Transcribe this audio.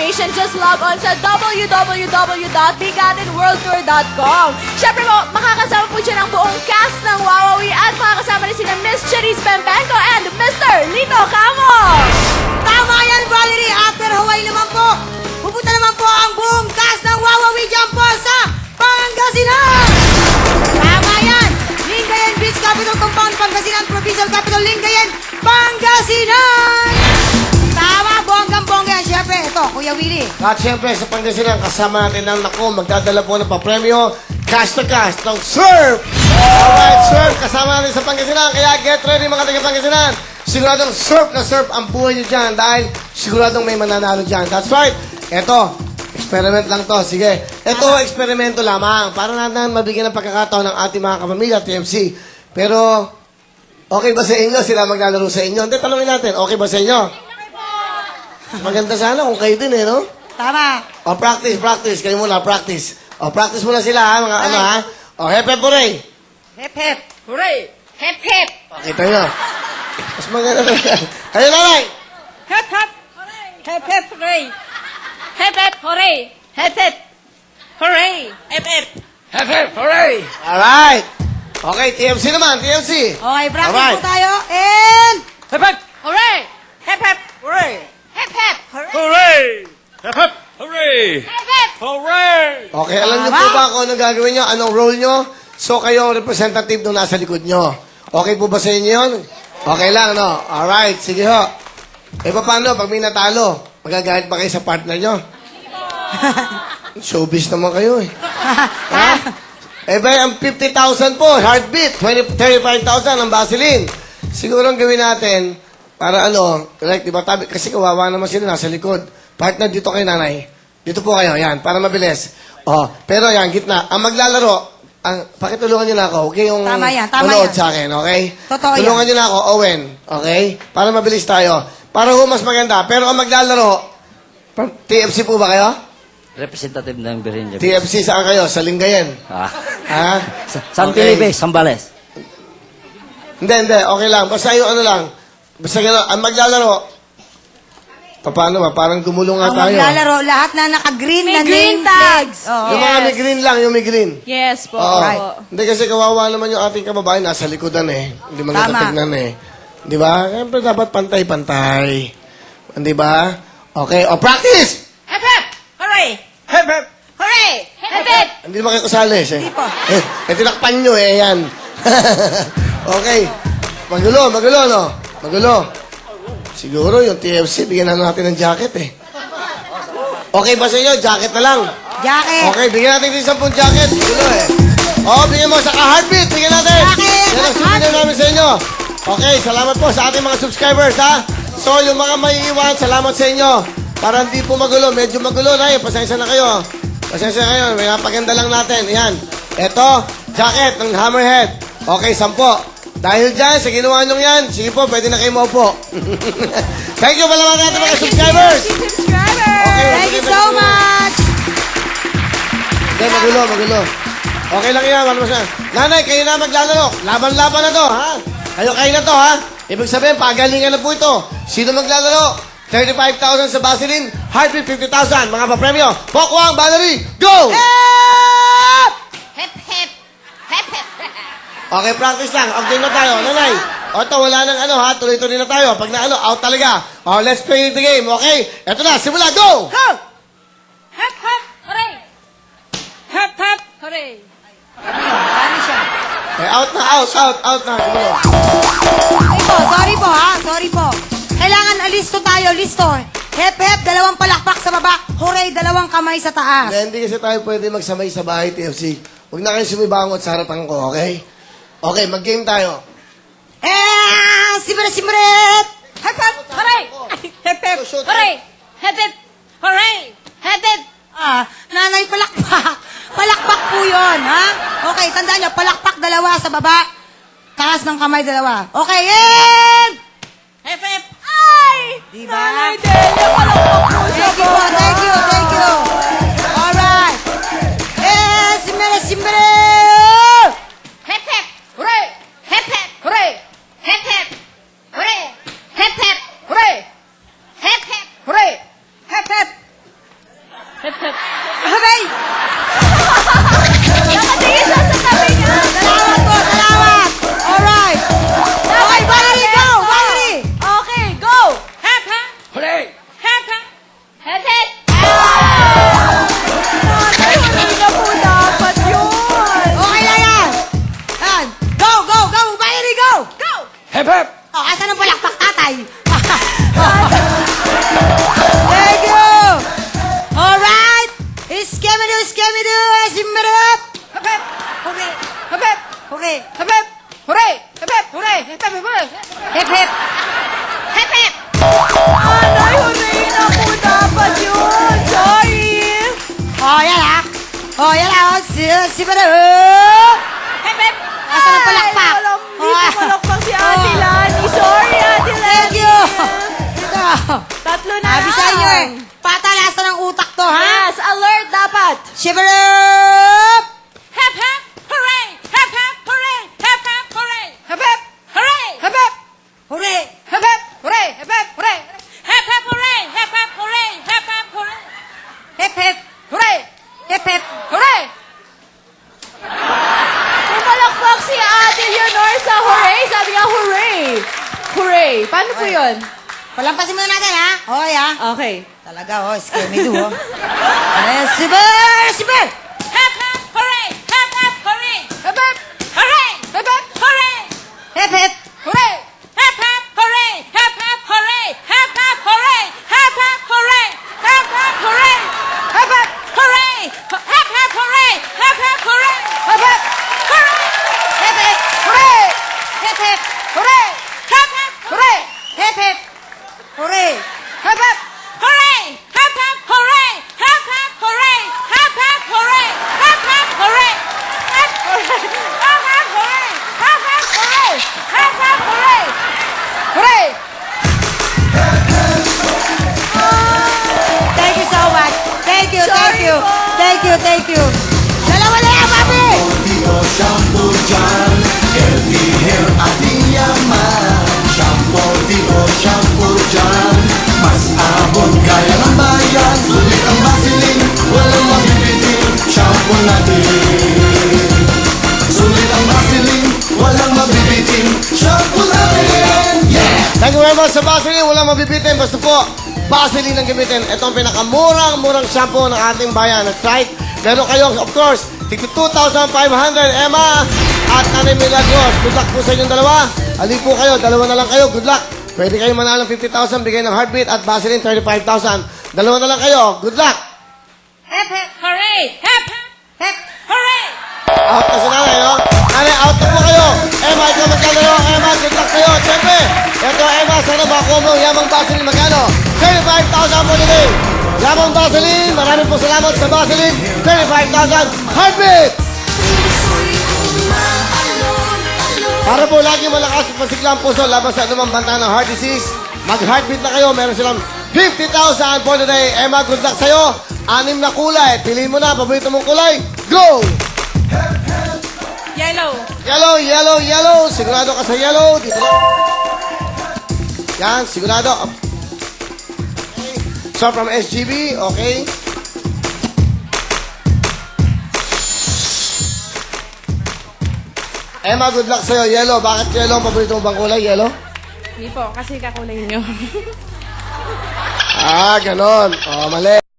information, just log on sa www.bigatinworldtour.com. Siyempre po, makakasama po dyan ang buong cast ng Wawawi at makakasama rin sila Miss Cherise Pempenco and Mr. Lito Camo. Tama yan, Valerie. After Hawaii naman po, pupunta naman po ang buong cast ng Wawawi dyan po sa Pangasinan. Tama yan. Lingayen Beach Capital Compound, Pangasinan, Provincial Capital, Lingayen, Pangasinan. Tama, bonggang-bongga. Siyempre, ito, Kuya Willie. At syempre, sa Pangasinan, kasama natin ang magdadala po ng papremyo, cash to cash, ng Surf! Alright, Surf, kasama natin sa Pangasinan. Kaya get ready mga taga-Pangasinan. Siguradong surf na surf ang buhay nyo dyan dahil siguradong may mananalo dyan. That's right. Ito, experiment lang to. Sige. Ito, eksperimento lamang. Para natin mabigyan ng pagkakataon ng ating mga kapamilya, TMC. Pero, okay ba sa inyo? Sila maglalaro sa inyo? Hindi, tanongin natin. Okay ba sa inyo? Maganda sana kung kayo din no? Tama. O, practice. Kayo muna, practice. O, practice muna sila, ha? Mga ano, ha? O, hep, hep, hooray! Hep, hep. Hooray. Hep, hep. O, kita nyo. Mas maganda na yan. Kayo, nanay! Hep, hep. Hooray. Hep, hep. Hooray. Hep, hep. Hooray. Hep, hep. Hooray. Hep, hep. Hep, hep, hooray! Alright! Okay, TMC naman, TMC. Okay, practice Alright. po tayo. And... Hep, hep, Hooray. Hep, hep. Hooray. Hep, hep. Hooray. hooray! Hep, hep, hooray! Hep, hep. Hooray! Okay, alam niyo po ba kung anong gagawin niyo? Anong role niyo? So, kayo ang representative nung nasa likod niyo. Okay po ba sa inyo yun? Okay lang, no? Alright, sige ho. Eh, paano pag may natalo? Magagalit ba kayo sa partner niyo? Showbiz naman kayo, eh. Ha? Eh, ba, ang 50,000 po, heartbeat. 35,000 ang Vaseline. Siguro ang gawin natin, para like, di ba, kasi kawawa naman sila nasa likod. Partner, dito kayo, nanay. Dito po kayo, yan, para mabilis. Oh, pero yan, gitna. Ang maglalaro, pakitulungan niyo na ako, okay? Yung Tama yan, tama manood yan. sa akin, okay? Totoo Tulungan yan. niyo na ako, Owen, okay? Para mabilis tayo. Para mas maganda. Pero ang maglalaro, TFC po ba kayo? Representative ng Birinja. TFC, saan kayo? Sa Lingayen. Ah. Ha? San Okay. Felipe, Zambales. Hindi, okay lang. Basta yung lang. Basta gano'n, ang maglalaro, paano ba? Parang gumulong nga Ang tayo. maglalaro, lahat na naka-green May na green name tags. plate. Oo. Yung mga may green lang, yung may green. Yes po. Oo. Right. Hindi kasi kawawa naman yung ating kababayan, nasa likodan eh. Hindi maganda Tama. tignan eh. Di ba? Siyempre dapat pantay-pantay. Di ba? Okay, o practice! Hep, hep. Hooray. Hep, hep! Hooray. Hep, hep. Hindi naman kayo kasali. Hindi po. Tinakpan nyo eh, yan. Okay. Magulo, no? Magulo. Siguro yung TFC, bigyan na natin ng jacket eh. Okay ba sa inyo? Jacket na lang. Jacket. Okay, bigyan natin ng 10 jacket. Magulo eh. Bigyan mo sa heartbeat. Bigyan natin. Jacket. Yan ang souvenir namin sa inyo. Okay, salamat po sa ating mga subscribers, ha? So, yung mga may iwan, salamat sa inyo. Para hindi po magulo. Medyo magulo na pasensya na kayo. Pasensya na kayo. May napaganda lang natin. Yan. Ito, jacket ng Hammerhead. Okay, 10. Dahil dyan, sa ginawa nyo yan, sige po, pwede na kayo maupo. Thank you pala natin mga subscribers. Okay, Thank you so much. Hindi, magulo. Okay lang yan, wala masya. Nanay, kayo na maglalaro. Laban-laban na to, ha? Kayo na to, ha? Ibig sabihin, pagalingan na po ito. Sino maglalaro? 35,000 sa Vaseline, heartbeat 50,000. Mga papremyo, Pokwang, Valerie, go! Hep. Hep, hep. Hep, hep. Okay, practice lang. Okay na tayo. Nanay, ito, wala nang ha? Tuloy-tuloy na tayo. Pag na out talaga. Let's play the game, okay? Ito na, simula, go! Go. Hep, hep, hooray! Hep, hep, hooray! Paano siya? Out na. Gulo. Sorry po, ha? Sorry po. Kailangan listo tayo, listo. Hep, hep, 2 palakpak sa baba. Hooray, 2 kamay sa taas. Hindi kasi tayo pwede magsamay sa bahay, TFC. Huwag na kayo sumibangot sa harapan ko, okay? Okay, mag-game tayo. Simret! Hep, hep, hooray! Hep, hep, hooray! Hep, hep, hooray! Hep, hep! Nanay, palakpak. Palakpak po yun, ha? Okay, tandaan nyo, palakpak 2 sa baba. Taas ng kamay 2. Okay, and... Hep, hep! Ay! Diba? Nanay Delia, palakpak po siya po. Thank you. Alright. Simre! Hep, hep, hooray! Hep, hep, hooray! Hep, hep, hooray! Hep, hep, hooray! Hep, hep, hooray! Hep, hep, Oh, asan ang palakpak, tatay? Thank you! Alright! Iskemido, esimerap! Hep, hep. Hooray. Hep, hep. Okay. Hep, hep. Hooray. Hep, hep. Hooray. Hep, hep. Hooray. Hep, hep. Hep, hep. Anay, hooray na po dapat yun. Sorry. Oh, yan ha. Oh, yan ha. Simerap! Hep, hep. Asan ang palakpak? Hindi pumalakpak si Ate Lani. Sorry, Ate Lani. Thank you! Ito. Tatlo na Sabi sa inyo eh. Patalasan ng utak to, ha? Yes, alert dapat. Simerap! Hep, hep. Hooray. Hep, hep. Hooray. Hep, hep. Hooray. Hep, hep. Hooray. Hep, hep. Hooray! Hep, hep. Hooray. Hep, hep. Hooray. Hep, hep. Hooray. Hep, hep. Hooray. Hep, hep. Hooray. Hep, hep. Hooray. Hep, hep. Hooray. Pumalakpak si Ate Leonor sa hooray. Sabi nga, hooray. Hooray. Paano po yun? Palampasin muna natin, ha? Hoy, ha? Okay. Talaga, oh. Skemido, oh. Simer! Hep, hep. Hooray. Hep, hep. Hooray. Hep, hep. Hooray. Hep, hep. Hooray. Hep, hep. Hooray! Hep, hep, hooray! Hep, hep, hooray! Hep, hep, hooray! Hep, hep, hooray! Hep, hep, hooray! Hep, hep, hooray! Hep, hep, hooray! Hep, hep, hooray! Hep, hep, hooray! Hep, hep. Hooray! Hep, hep. Hooray! Hep, hep, hooray! Hep, hep. Hooray! Hep, hep, hooray! Hep, hep, hooray! Hep, hep, hooray! Hep, hep, hooray! Hep, hep, hooray! Hep, hooray! Hep, hep, hooray! Hep, hep, hooray! Hep, hep, hooray! Hooray! Thank you so much. Thank you, thank Sorry you. po. Thank you, thank you. Dalawa na yan, papi! Dio shampoo dyan, healthy hair at yaman. Shampoo, Dio shampoo dyan, mas abot kaya ng bayan. Sulit ang basilin, walang mabibitin. Shampoo natin. Sulit ang basilin, walang mabibitin. Shampoo natin. Yeah! Thank you very much sa Vaseline. Walang mabibitin. Basta po, Vaseline ang gamitin. Ito ang pinakamurang shampoo ng ating bayan. That's right. Meron kayo, of course, tigto 2,500, Emma at Nanay Milagros. Good luck po sa inyong dalawa. Halin po kayo, dalawa na lang kayo. Good luck. Pwede kayo manalo ng 50,000, bigay ng Heartbeat at Vaseline 35,000. Dalawa na lang kayo. Good luck. Hep, hep. Hooray! Hep, hep, Hep. hooray! Out na si Nanay, no? Nanay, out na po kayo. Emma, ikaw magkano? Emma, good luck sa'yo. Siyempre, ito, Emma, sana makuha mo yamang Vaseline. Magkano? 35,000 po today. Yamang Vaseline. Maraming po salamat sa Vaseline. 35,000. Heartbeat! Para po lagi malakas at masigla ang puso laban sa anumang banta ng heart disease, mag-heartbeat na kayo. Meron silang 50,000 for today. Emma, good luck sa'yo. 6 na kulay. Piliin mo na. Paborito mong kulay. Go! Yellow. Yellow, yellow, yellow. Sigurado ka sa yellow. Dito na. Yan, sigurado. Okay. So, from SGB, okay. Emma, good luck sa'yo. Yellow. Bakit yellow? Paborito mo bang kulay? Yellow? Hindi po, kasi kakulay nyo. Ah, ganon. Oh, mali.